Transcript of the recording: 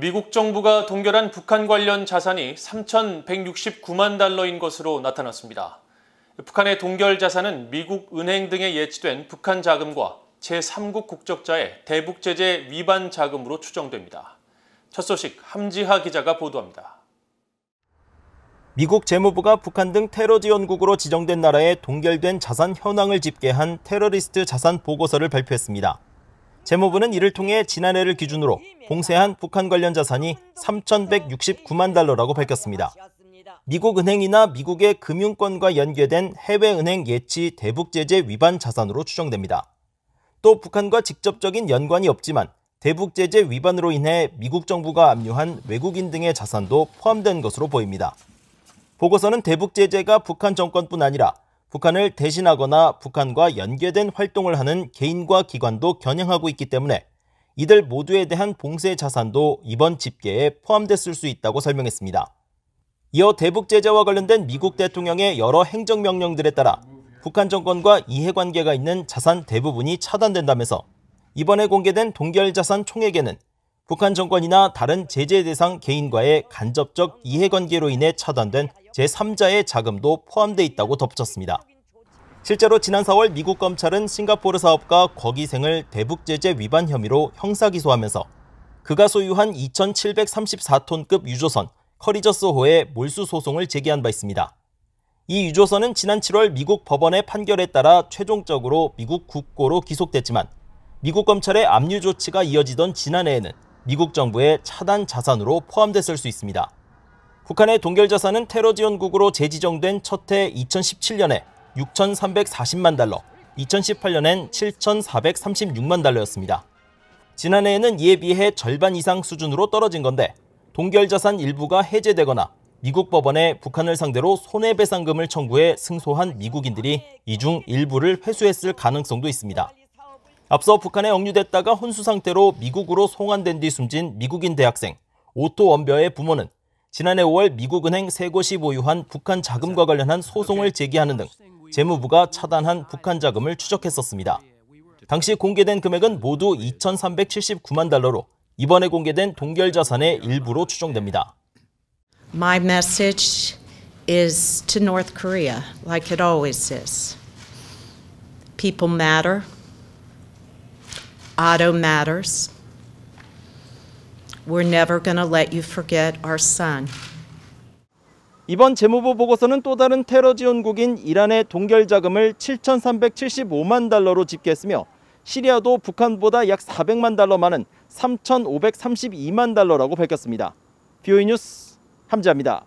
미국 정부가 동결한 북한 관련 자산이 3,169만 달러인 것으로 나타났습니다. 북한의 동결 자산은 미국 은행 등에 예치된 북한 자금과 제3국 국적자의 대북 제재 위반 자금으로 추정됩니다. 첫 소식 함지하 기자가 보도합니다. 미국 재무부가 북한 등 테러 지원국으로 지정된 나라의 동결된 자산 현황을 집계한 테러리스트 자산 보고서를 발표했습니다. 재무부는 이를 통해 지난해를 기준으로 봉쇄한 북한 관련 자산이 3,169만 달러라고 밝혔습니다. 미국 은행이나 미국의 금융권과 연계된 해외은행 예치 대북 제재 위반 자산으로 추정됩니다. 또 북한과 직접적인 연관이 없지만 대북 제재 위반으로 인해 미국 정부가 압류한 외국인 등의 자산도 포함된 것으로 보입니다. 보고서는 대북 제재가 북한 정권뿐 아니라 북한을 대신하거나 북한과 연계된 활동을 하는 개인과 기관도 겨냥하고 있기 때문에 이들 모두에 대한 봉쇄 자산도 이번 집계에 포함됐을 수 있다고 설명했습니다. 이어 대북 제재와 관련된 미국 대통령의 여러 행정명령들에 따라 북한 정권과 이해관계가 있는 자산 대부분이 차단된다면서 이번에 공개된 동결 자산 총액에는 북한 정권이나 다른 제재 대상 개인과의 간접적 이해관계로 인해 차단된 제3자의 자금도 포함돼 있다고 덧붙였습니다. 실제로 지난 4월 미국 검찰은 싱가포르 사업가 거기생을 대북 제재 위반 혐의로 형사기소하면서 그가 소유한 2,734톤급 유조선 커리저스호에 몰수 소송을 제기한 바 있습니다. 이 유조선은 지난 7월 미국 법원의 판결에 따라 최종적으로 미국 국고로 기속됐지만 미국 검찰의 압류 조치가 이어지던 지난해에는 미국 정부의 차단 자산으로 포함됐을 수 있습니다. 북한의 동결 자산은 테러 지원국으로 재지정된 첫 해 2017년에 6,340만 달러, 2018년엔 7,436만 달러였습니다. 지난해에는 이에 비해 절반 이상 수준으로 떨어진 건데 동결 자산 일부가 해제되거나 미국 법원에 북한을 상대로 손해배상금을 청구해 승소한 미국인들이 이 중 일부를 회수했을 가능성도 있습니다. 앞서 북한에 억류됐다가 혼수 상태로 미국으로 송환된 뒤 숨진 미국인 대학생 오토 원벼의 부모는 지난해 5월 미국은행 세 곳이 보유한 북한 자금과 관련한 소송을 제기하는 등 재무부가 차단한 북한 자금을 추적했었습니다. 당시 공개된 금액은 모두 2,379만 달러로 이번에 공개된 동결 자산의 일부로 추정됩니다. My message is to North Korea, like it always is. People matter. Otto matters. We're never going to let you forget our son. 이번 재무부 보고서는 또 다른 테러 지원국인 이란의 동결 자금을 7,375만 달러로 집계했으며 시리아도 북한보다 약 400만 달러 많은 3,532만 달러라고 밝혔습니다. BOE 뉴스 함지하입니다.